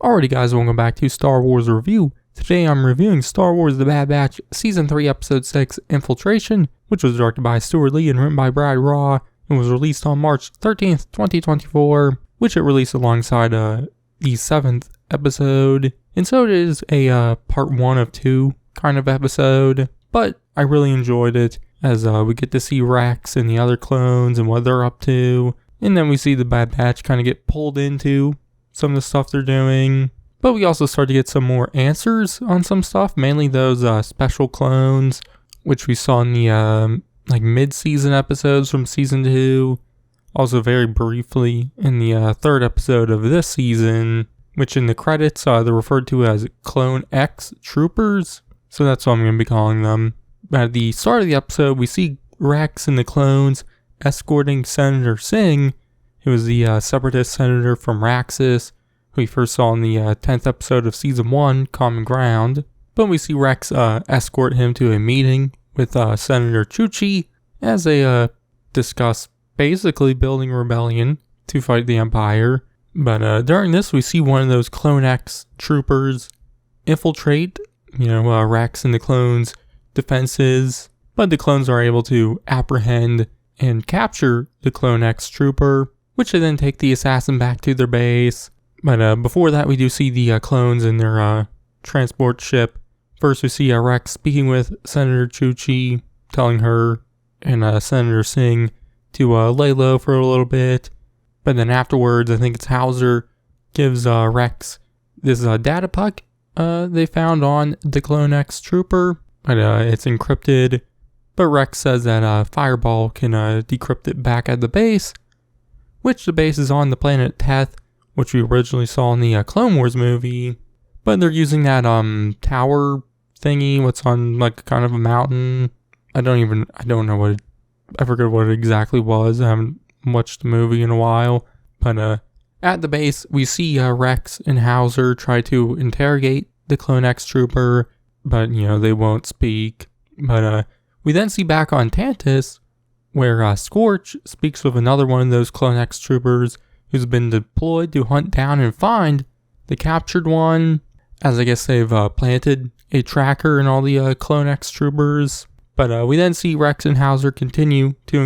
Alrighty guys, welcome back to Star Wars Review. Today I'm reviewing Star Wars The Bad Batch Season 3 Episode 6 Infiltration, which was directed by Stuart Lee and written by Brad Raw, and was released on March 13th, 2024, which it released alongside the 7th episode. And so it is a part 1 of 2 kind of episode, but I really enjoyed it as we get to see Rex and the other clones and what they're up to, and then we see the Bad Batch kind of get pulled into some of the stuff they're doing. But we also start to get some more answers on some stuff, mainly those special clones, which we saw in the mid-season episodes from Season 2. Also very briefly in the third episode of this season, which in the credits they're referred to as Clone X Troopers. So that's what I'm going to be calling them. At the start of the episode, we see Rex and the clones escorting Senator Singh, who is the separatist senator from Raxus, who we first saw in the 10th episode of Season 1, Common Ground. But we see Rex escort him to a meeting with Senator Chuchi as they discuss basically building a rebellion to fight the Empire. But during this, we see one of those Clone X troopers infiltrate, Rex and the clones' defenses. But the clones are able to apprehend and capture the Clone X trooper, which they then take the assassin back to their base. But before that, we do see the clones in their transport ship. First, we see Rex speaking with Senator Chuchi, telling her and Senator Singh to lay low for a little bit. But then afterwards, I think it's Hauser gives Rex this data puck they found on the Clone X trooper. But it's encrypted. But Rex says that Fireball can decrypt it back at the base, which the base is on the planet Teth, which we originally saw in the Clone Wars movie. But they're using that tower thingy, what's on like kind of a mountain. I don't know what I forget what it exactly was. I haven't watched the movie in a while. But at the base, we see Rex and Hauser try to interrogate the Clone X trooper, but they won't speak. But we then see back on Tantus, where Scorch speaks with another one of those Clone X troopers who's been deployed to hunt down and find the captured one, as I guess they've planted a tracker in all the Clone X troopers. But we then see Rex and Hauser continue to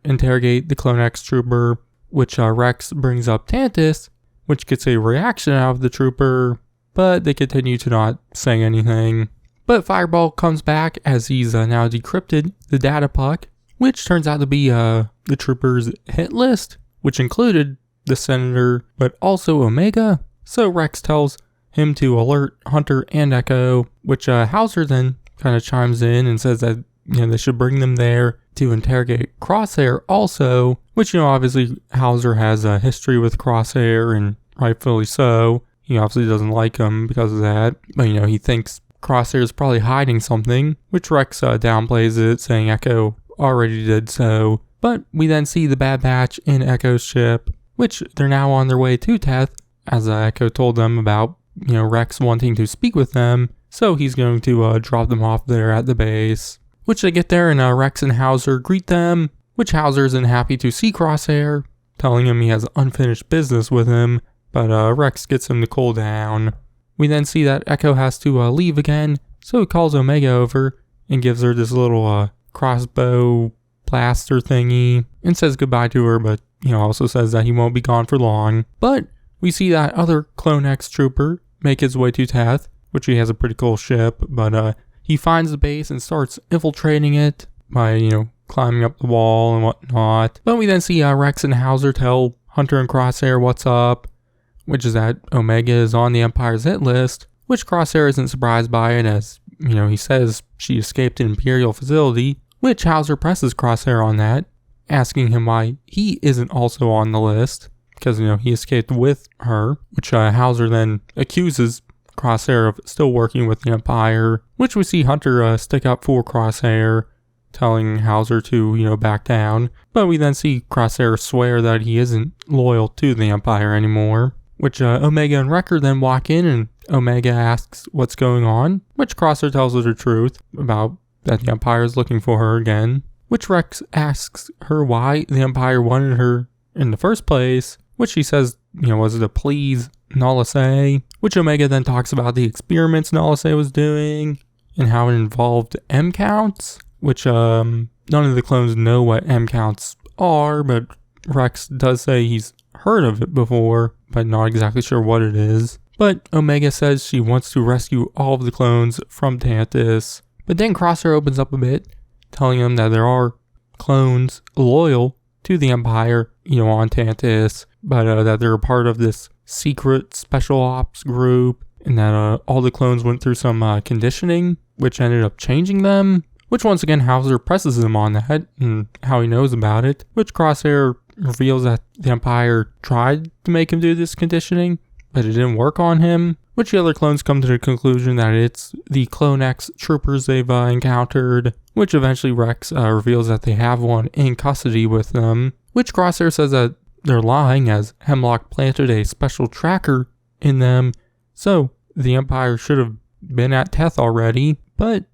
interrogate the Clone X trooper, which Rex brings up Tantus, which gets a reaction out of the trooper, but they continue to not say anything. But Fireball comes back as he's now decrypted the data puck, which turns out to be the trooper's hit list, which included the Senator, but also Omega. So Rex tells him to alert Hunter and Echo, which Hauser then kind of chimes in and says that they should bring them there to interrogate Crosshair also, which obviously Hauser has a history with Crosshair, and rightfully so. He obviously doesn't like him because of that, but he thinks Crosshair is probably hiding something, which Rex downplays it, saying Echo already did so. But we then see the Bad Batch in Echo's ship, which they're now on their way to Teth, as Echo told them about, Rex wanting to speak with them, so he's going to drop them off there at the base. Which they get there, and Rex and Hauser greet them, which Hauser isn't happy to see Crosshair, telling him he has unfinished business with him, but Rex gets him to cool down. We then see that Echo has to leave again, so he calls Omega over and gives her this little crossbow blaster thingy and says goodbye to her, but also says that he won't be gone for long. But we see that other Clone X trooper make his way to Teth, which he has a pretty cool ship, but he finds the base and starts infiltrating it by, climbing up the wall and whatnot. But we then see Rex and Hauser tell Hunter and Crosshair what's up, which is that Omega is on the Empire's hit list, which Crosshair isn't surprised by it, as, he says she escaped an Imperial facility, which Hauser presses Crosshair on that, asking him why he isn't also on the list, because, he escaped with her, which Hauser then accuses Crosshair of still working with the Empire, which we see Hunter stick up for Crosshair, telling Hauser to, back down, but we then see Crosshair swear that he isn't loyal to the Empire anymore, which Omega and Wrecker then walk in, and Omega asks what's going on, which Crosshair tells her the truth about that the Empire is looking for her again, which Rex asks her why the Empire wanted her in the first place, which she says, was to please Nalase, which Omega then talks about the experiments Nalase was doing and how it involved M counts, which none of the clones know what M counts are, but Rex does say he's heard of it before, but not exactly sure what it is. But Omega says she wants to rescue all of the clones from Tantus. But then Crosshair opens up a bit, telling him that there are clones loyal to the Empire, on Tantus, but that they're a part of this secret special ops group, and that all the clones went through some conditioning, which ended up changing them, which once again Hauser presses him on that, and how he knows about it, which Crosshair reveals that the Empire tried to make him do this conditioning, but it didn't work on him, which the other clones come to the conclusion that it's the Clone X troopers they've encountered, which eventually Rex reveals that they have one in custody with them, which Crosshair says that they're lying as Hemlock planted a special tracker in them, so the Empire should have been at Teth already, but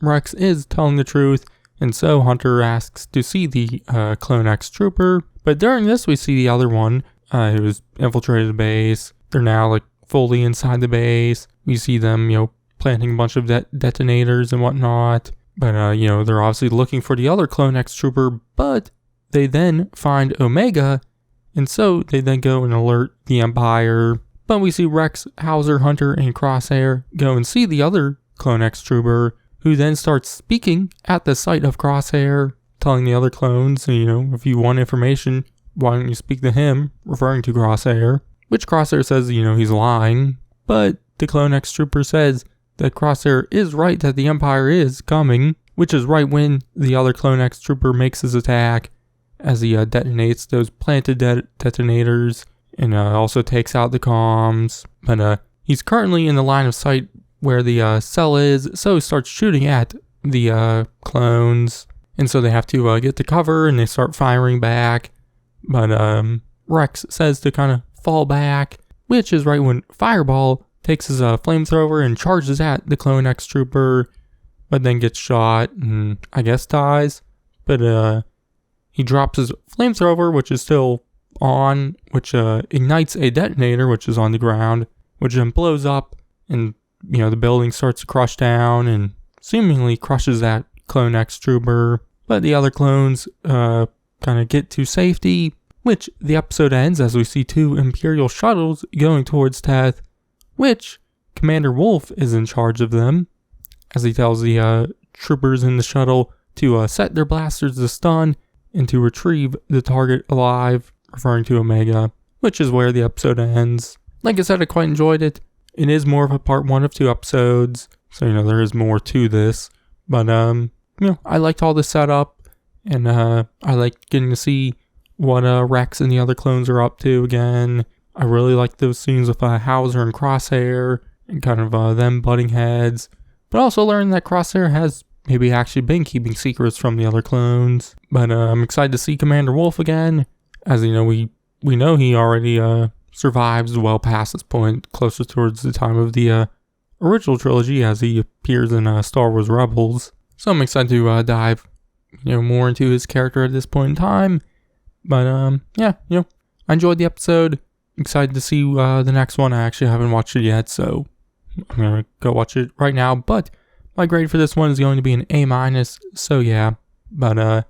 Rex is telling the truth, and so Hunter asks to see the Clone X trooper, but during this we see the other one who's infiltrated the base. They're now fully inside the base. We see them, planting a bunch of detonators and whatnot, but they're obviously looking for the other Clone X trooper, but they then find Omega, and so they then go and alert the Empire. But we see Rex, Hauser, Hunter, and Crosshair go and see the other Clone X trooper, who then starts speaking at the sight of Crosshair, telling the other clones, if you want information, why don't you speak to him, referring to Crosshair, which Crosshair says, he's lying, but the Clone X trooper says that Crosshair is right that the Empire is coming, which is right when the other Clone X trooper makes his attack, as he detonates those planted detonators, and also takes out the comms, but he's currently in the line of sight where the cell is, so he starts shooting at the clones, and so they have to get to cover, and they start firing back, but Rex says to kind of fall back, which is right when Fireball takes his flamethrower and charges at the Clone X trooper, but then gets shot and I guess dies, but he drops his flamethrower, which is still on, which ignites a detonator, which is on the ground, which then blows up, and the building starts to crush down and seemingly crushes that Clone X trooper, but the other clones kind of get to safety, which the episode ends as we see 2 Imperial shuttles going towards Teth, which Commander Wolf is in charge of them, as he tells the troopers in the shuttle to set their blasters to stun and to retrieve the target alive, referring to Omega, which is where the episode ends. Like I said, I quite enjoyed it. It is more of a part 1 of 2 episodes, so there is more to this, but I liked all the setup, and I liked getting to see what Rex and the other clones are up to again. I really like those scenes with Hauser and Crosshair, and kind of them butting heads, but also learning that Crosshair has maybe actually been keeping secrets from the other clones. But I'm excited to see Commander Wolf again, as we know he already survives well past this point, closer towards the time of the original trilogy, as he appears in Star Wars Rebels. So I'm excited to dive more into his character at this point in time. But I enjoyed the episode. Excited to see the next one. I actually haven't watched it yet, so I'm gonna go watch it right now. But my grade for this one is going to be an A-, so yeah. But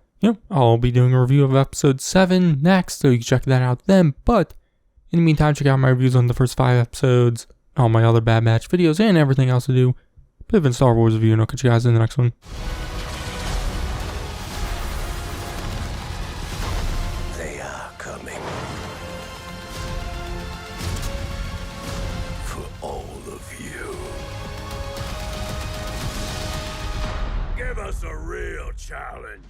I'll be doing a review of episode 7 next, so you can check that out then. But in the meantime, check out my reviews on the first 5 episodes, all my other Bad Batch videos, and everything else I do. Bit of Star Wars review, and I'll catch you guys in the next one. They are coming. For all of you. Give us a real challenge.